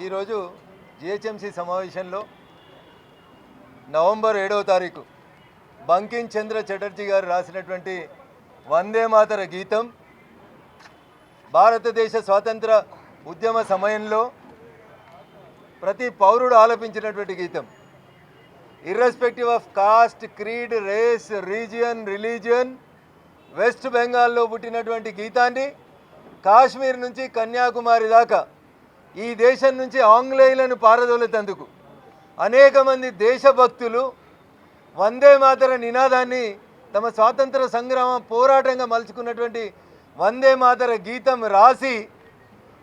ఈరోజు జిహెచ్ఎంసీ సమావేశంలో నవంబర్ 7వ తారీఖు బంకిం చంద్ర చటర్జీ గారు రాసినటువంటి వందే మాతర గీతం భారతదేశ స్వాతంత్ర ఉద్యమ సమయంలో ప్రతి పౌరుడు ఆలపించినటువంటి గీతం. Irrespective of caste, creed, race, region, religion West బెంగాల్లో పుట్టినటువంటి గీతాన్ని కాశ్మీర్ నుంచి కన్యాకుమారి దాకా ఈ దేశం నుంచి ఆంగ్లేయులను పారదోలేందుకు అనేక మంది దేశభక్తులు వందే మాతర నినాదాన్ని తమ స్వాతంత్ర సంగ్రామ పోరాటంగా మలుచుకున్నటువంటి వందే మాతర గీతం రాసి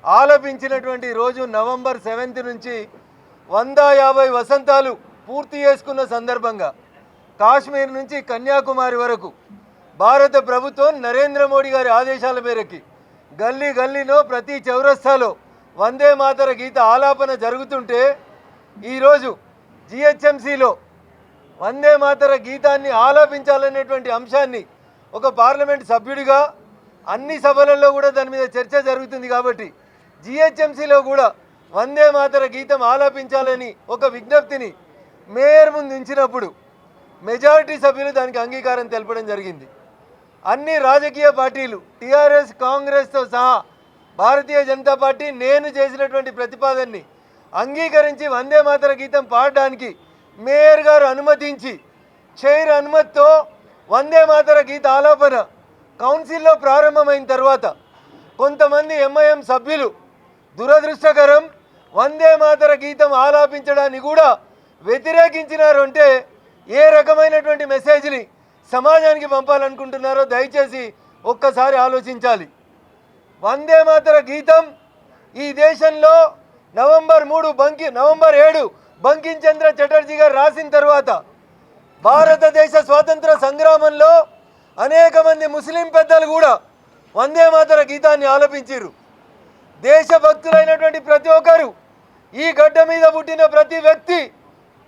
ఆలపించినటువంటి రోజు నవంబర్ 7 నుంచి 150 వసంతాలు పూర్తి చేసుకున్న సందర్భంగా కాశ్మీర్ నుంచి కన్యాకుమారి వరకు భారత ప్రభుత్వం నరేంద్ర మోడీ గారి ఆదేశాల మేరకి గల్లీ గల్లీలో ప్రతి చౌరస్తాలో వందే మాతర గీత ఆలాపన జరుగుతుంటే ఈరోజు జిహెచ్ఎంసీలో వందే మాతర గీతాన్ని ఆలాపించాలనేటువంటి అంశాన్ని ఒక పార్లమెంట్ సభ్యుడిగా అన్ని సభలలో కూడా దాని మీద చర్చ జరుగుతుంది కాబట్టి జిహెచ్ఎంసీలో కూడా వందే మాతర గీతం ఆలాపించాలని ఒక విజ్ఞప్తిని మేయర్ ముందు ఉంచినప్పుడు మెజారిటీ సభ్యులు దానికి అంగీకారం తెలపడం జరిగింది. అన్ని రాజకీయ పార్టీలు టీఆర్ఎస్, కాంగ్రెస్తో సహా భారతీయ జనతా పార్టీ నేను చేసినటువంటి ప్రతిపాదనని అంగీకరించి వందే మాతర గీతం పాడడానికి మేయర్ గారు అనుమతించి చైర్ అనుమతితో వందే మాతర గీత ఆలాపన కౌన్సిల్లో ప్రారంభమైన తర్వాత కొంతమంది ఎంఐఎం సభ్యులు దురదృష్టకరం వందే మాతర గీతం ఆలాపించడాన్ని కూడా వ్యతిరేకించినారు. అంటే ఏ రకమైనటువంటి మెసేజ్ని సమాజానికి పంపాలనుకుంటున్నారో దయచేసి ఒక్కసారి ఆలోచించాలి. వందే మాతర గీతం ఈ దేశంలో నవంబర్ 7 బంకిం చంద్ర చటర్జీ గారు రాసిన తర్వాత భారతదేశ స్వాతంత్ర సంగ్రామంలో అనేక మంది ముస్లిం పెద్దలు కూడా వందే మాతర గీతాన్ని ఆలపించారు. దేశభక్తులైనటువంటి ప్రతి ఒక్కరు, ఈ గడ్డ మీద పుట్టిన ప్రతి వ్యక్తి,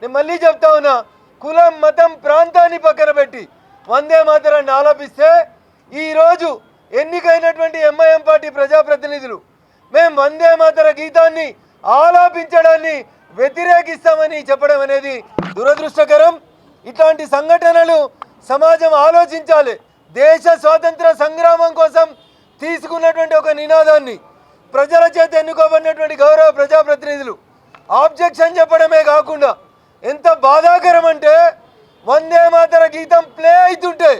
నేను మళ్ళీ చెప్తా ఉన్నా, కులం, మతం, ప్రాంతాన్ని పక్కన పెట్టి వందే మాతరాన్ని ఆలపిస్తే ఈరోజు ఎన్నికైనటువంటి ఎంఐఎం పార్టీ ప్రజాప్రతినిధులు మేము వందే మాతర గీతాన్ని ఆలాపించడాన్ని వ్యతిరేకిస్తామని చెప్పడం అనేది దురదృష్టకరం. ఇట్లాంటి సంఘటనలు సమాజం ఆలోచించాలి. దేశ స్వాతంత్ర సంగ్రామం కోసం తీసుకున్నటువంటి ఒక నినాదాన్ని ప్రజల చేత ఎన్నుకోబడినటువంటి గౌరవ ప్రజాప్రతినిధులు ఆబ్జెక్షన్ చెప్పడమే కాకుండా ఎంత బాధాకరం అంటే వందే మాతర గీతం ప్లే అవుతుంటే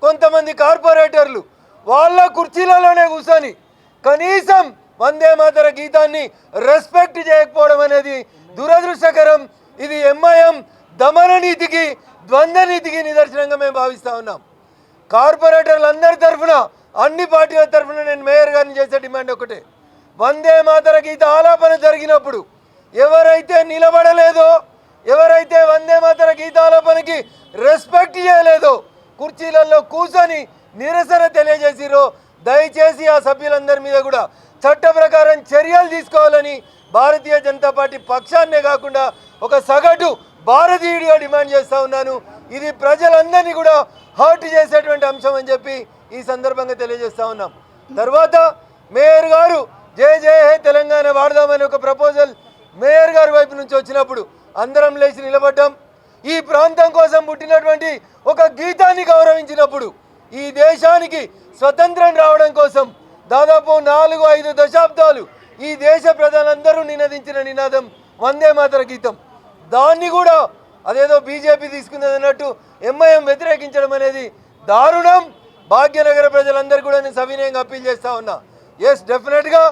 కొంతమంది కార్పొరేటర్లు వాళ్ళ కుర్చీలలోనే కూర్చొని కనీసం వందే మాతర గీతాన్ని రెస్పెక్ట్ చేయకపోవడం అనేది దురదృష్టకరం. ఇది ఎంఐఎం దమన నీతికి, ద్వంద్వ నీతికి నిదర్శనంగా మేము భావిస్తూ ఉన్నాం. కార్పొరేటర్లందరి తరఫున, అన్ని పార్టీల తరఫున నేను మేయర్ గారిని చేసే డిమాండ్ ఒకటే, వందే మాతర గీత ఆలాపన జరిగినప్పుడు ఎవరైతే నిలబడలేదో, ఎవరైతే వందే మాతర గీత ఆలాపనకి రెస్పెక్ట్ చేయలేదో, కుర్చీలలో కూర్చొని నిరసన తెలియజేసిరో దయచేసి ఆ సభ్యులందరి మీద కూడా చట్ట ప్రకారం చర్యలు తీసుకోవాలని భారతీయ జనతా పార్టీ పక్షాన్నే కాకుండా ఒక సగటు భారతీయుడిగా డిమాండ్ చేస్తూ ఉన్నాను. ఇది ప్రజలందరినీ కూడా హర్ట్ చేసేటువంటి అంశం అని చెప్పి ఈ సందర్భంగా తెలియజేస్తూ ఉన్నాం. తర్వాత మేయర్ గారు జై జై హే తెలంగాణ వాడదామని ఒక ప్రపోజల్ మేయర్ గారి వైపు నుంచి వచ్చినప్పుడు అందరం లేచి నిలబడ్డాం. ఈ ప్రాంతం కోసం పుట్టినటువంటి ఒక గీతాన్ని గౌరవించినప్పుడు ఈ దేశానికి స్వతంత్రం రావడం కోసం దాదాపు 4-5 దశాబ్దాలు ఈ దేశ ప్రజలందరూ నినదించిన నినాదం వందే మాతర గీతం. దాన్ని కూడా అదేదో బీజేపీ తీసుకున్నది అన్నట్టు ఎంఐఎం వ్యతిరేకించడం అనేది దారుణం. భాగ్యనగర ప్రజలందరూ కూడా నేను సవినయంగా అప్పీల్ చేస్తూ ఉన్నా, ఎస్ డెఫినెట్గా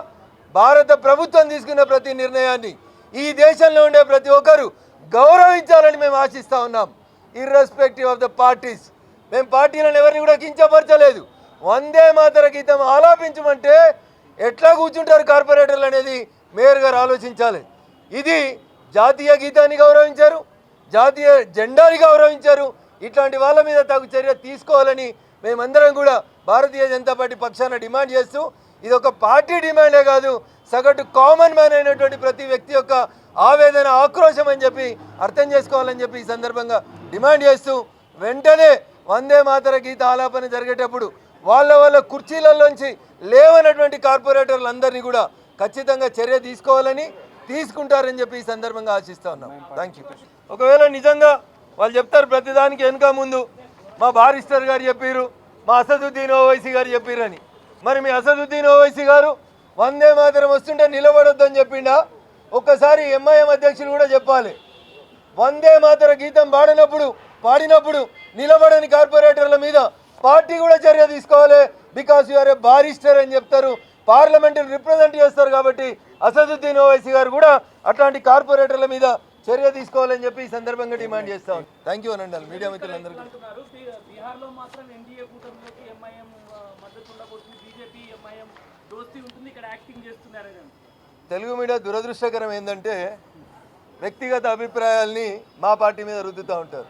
భారత ప్రభుత్వం తీసుకున్న ప్రతి నిర్ణయాన్ని ఈ దేశంలో ఉండే ప్రతి ఒక్కరు గౌరవించాలని మేము ఆశిస్తూ ఉన్నాం. ఇర్రెస్పెక్టివ్ ఆఫ్ ద పార్టీస్, మేము పార్టీలను ఎవరిని కూడా కించపరచలేదు. వందే మాతర గీతం ఆలాపించమంటే ఎట్లా కూర్చుంటారు కార్పొరేటర్లు అనేది మేయర్ గారు ఆలోచించాలి. ఇది జాతీయ గీతాన్ని గౌరవించారు, జాతీయ జెండాని గౌరవించారు. ఇట్లాంటి వాళ్ళ మీద తగు చర్య తీసుకోవాలని మేమందరం కూడా భారతీయ జనతా పార్టీ పక్షాన డిమాండ్ చేస్తూ, ఇది ఒక పార్టీ డిమాండే కాదు, సగటు కామన్ మ్యాన్ అయినటువంటి ప్రతి వ్యక్తి యొక్క ఆవేదన, ఆక్రోశం అని చెప్పి అర్థం చేసుకోవాలని చెప్పి ఈ సందర్భంగా డిమాండ్ చేస్తూ, వెంటనే వందే మాతర గీత ఆలాపన జరిగేటప్పుడు వాళ్ళ కుర్చీలలోంచి లేవనటువంటి కార్పొరేటర్లందరినీ కూడా ఖచ్చితంగా చర్య తీసుకోవాలని, తీసుకుంటారని చెప్పి ఈ సందర్భంగా ఆశిస్తా ఉన్నాం. Thank you. ఒకవేళ నిజంగా వాళ్ళు చెప్తారు ప్రతిదానికి వెనుక ముందు మా బారిస్టర్ గారు చెప్పారు, మా అసదుద్దీన్ ఓవైసీ గారు చెప్పారని. మరి మీ అసదుద్దీన్ ఓవైసీ గారు వందే మాతరం వస్తుంటే నిలబడొద్దని చెప్పిండా? ఒక్కసారి ఎంఐఎం అధ్యక్షులు కూడా చెప్పాలి. వందే మాతర గీతం పాడినప్పుడు నిలబడని కార్పొరేటర్ల మీద పార్టీ కూడా చర్య తీసుకోవాలి. బికాస్ యూఆర్ ఏ బారిస్టర్ అని చెప్తారు, పార్లమెంటుని రిప్రజెంట్ చేస్తారు. కాబట్టి అసదుద్దీన్ ఓవైసీ గారు కూడా అట్లాంటి కార్పొరేటర్ల మీద చర్య తీసుకోవాలని చెప్పి ఈ సందర్భంగా డిమాండ్ చేస్తాం. థ్యాంక్ యూ అనండి మీడియా మిత్రులందరికీ. తెలుగు మీడియా దురదృష్టకరం ఏంటంటే వ్యక్తిగత అభిప్రాయాల్ని మా పార్టీ మీద రుద్దుతూ ఉంటారు.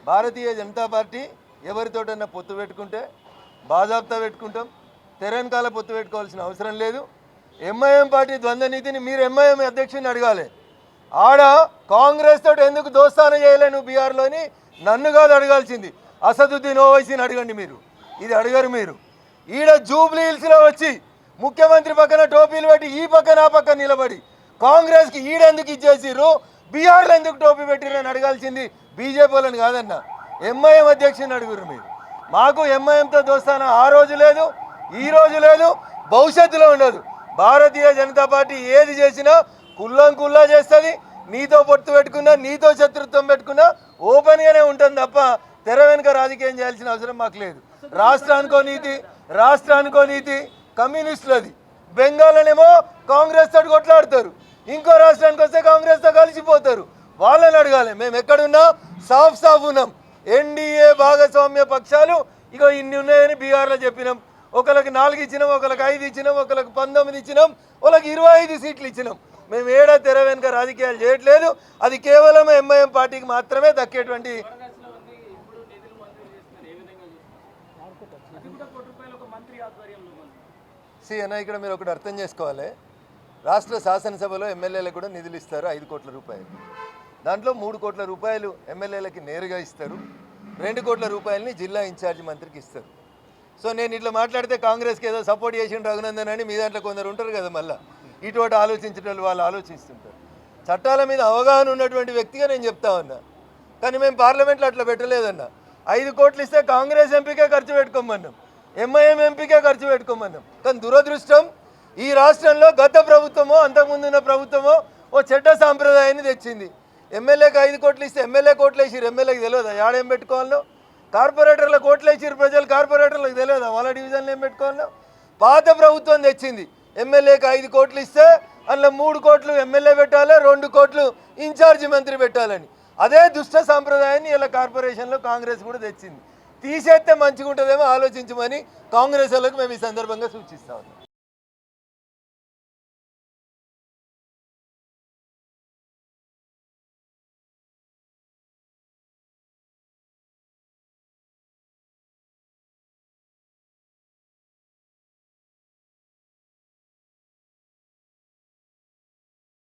భారతీయ జనతా పార్టీ ఎవరితోటన్నా పొత్తు పెట్టుకుంటే బాజాబ్తా పెట్టుకుంటాం, తెరంగాణ పొత్తు పెట్టుకోవాల్సిన అవసరం లేదు. ఎంఐఎం పార్టీ ద్వంద్వ నీతిని మీరు ఎంఐఎం అధ్యక్షుడిని అడగాలి. ఆడ కాంగ్రెస్ తోటి ఎందుకు దోస్తాన చేయలే నువ్వు బీహార్లోని నన్ను కాదు అడగాల్సింది, అసదుద్దీన్ ఓవైసీని అడగండి. మీరు ఇది అడగరు. మీరు ఈడ జూబ్లీ హిల్స్లో వచ్చి ముఖ్యమంత్రి పక్కన టోపీలు పెట్టి ఈ పక్కన ఆ పక్కన నిలబడి కాంగ్రెస్కి ఈడెందుకు ఇచ్చేసిర్రు, బీహార్లో ఎందుకు టోపీ పెట్టిర్రు అని అడగాల్సింది బీజేపీ వాళ్ళని కాదన్న, ఎంఐఎం అధ్యక్షుని అడుగురు. మీరు మాకు ఎంఐఎంతో దోస్తాన ఆ రోజు లేదు, ఈ రోజు లేదు, భవిష్యత్తులో ఉండదు. భారతీయ జనతా పార్టీ ఏది చేసినా కుల్లా చేస్తుంది. నీతో పొత్తు పెట్టుకున్నా, నీతో శత్రుత్వం పెట్టుకున్నా ఓపెన్గానే ఉంటుంది తప్ప తెర వెనుక రాజకీయం చేయాల్సిన అవసరం మాకు లేదు. రాష్ట్రానికో నీతి కమ్యూనిస్టులది. బెంగాల్లోనేమో కాంగ్రెస్ తోటి కొట్లాడతారు, ఇంకో రాష్ట్రానికి వస్తే కాంగ్రెస్తో కలిసిపోతారు. వాళ్ళని అడగాలి. మేము ఎక్కడున్నా సాఫ్ ఉన్నాం. ఎన్డీఏ భాగస్వామ్య పక్షాలు ఇగో ఇన్ని ఉన్నాయని బీహార్లో చెప్పినాం. ఒకరికి 4 ఇచ్చినాం, ఒకరికి 5 ఇచ్చినాం, ఒకరికి 19 ఇచ్చినాం, ఒకరికి 25 సీట్లు ఇచ్చినాం. మేము ఏడా తెర వెనుక రాజకీయాలు చేయట్లేదు. అది కేవలం ఎంఐఎం పార్టీకి మాత్రమే దక్కేటువంటి. అన్న ఇక్కడ మీరు ఒకటి అర్థం చేసుకోవాలి. రాష్ట్ర శాసనసభలో ఎమ్మెల్యేలకు కూడా నిధులు ఇస్తారు 5 కోట్ల రూపాయలు. దాంట్లో 3 కోట్ల రూపాయలు ఎమ్మెల్యేలకి నేరుగా ఇస్తారు, 2 కోట్ల రూపాయలని జిల్లా ఇన్ఛార్జి మంత్రికి ఇస్తారు. సో నేను ఇట్లా మాట్లాడితే కాంగ్రెస్కి ఏదో సపోర్ట్ చేసిండు రఘునందన్ అని మీ దాంట్లో కొందరు ఉంటారు కదా, మళ్ళీ ఇటువంటి ఆలోచించడం వాళ్ళు ఆలోచిస్తుంటారు. చట్టాల మీద అవగాహన ఉన్నటువంటి వ్యక్తిగా నేను చెప్తా ఉన్నా. కానీ మేము పార్లమెంట్లో అట్లా పెట్టలేదన్న. 5 కోట్లు ఇస్తే కాంగ్రెస్ ఎంపీకే ఖర్చు పెట్టుకోమన్నాం, ఎంఐఎం ఎంపీకే ఖర్చు పెట్టుకోమన్నాం. కానీ దురదృష్టం ఈ రాష్ట్రంలో గత ప్రభుత్వమో అంతకుముందున్న ప్రభుత్వమో ఓ చెడ్డ సాంప్రదాయాన్ని తెచ్చింది. ఎమ్మెల్యేకి 5 కోట్లు ఇస్తే ఎమ్మెల్యే కోట్లు వేసిరు, ఎమ్మెల్యేకి తెలియదా ఏడేం పెట్టుకోవాలో? కార్పొరేటర్ల కోట్లు వేసిరు ప్రజలు, కార్పొరేటర్లకు తెలియదా వాళ్ళ డివిజన్లో ఏం పెట్టుకోవాలో? పాత ప్రభుత్వం తెచ్చింది. ఎమ్మెల్యేకి 5 కోట్లు ఇస్తే అందులో 3 కోట్లు ఎమ్మెల్యే పెట్టాలి, 2 కోట్లు ఇన్ఛార్జి మంత్రి పెట్టాలని. అదే దుష్ట సాంప్రదాయాన్ని ఇలా కార్పొరేషన్లో కాంగ్రెస్ కూడా తెచ్చింది. తీసేస్తే మంచిగా ఉంటుందేమో ఆలోచించమని కాంగ్రెస్ వాళ్ళకు మేము ఈ సందర్భంగా సూచిస్తా ఉన్నాం.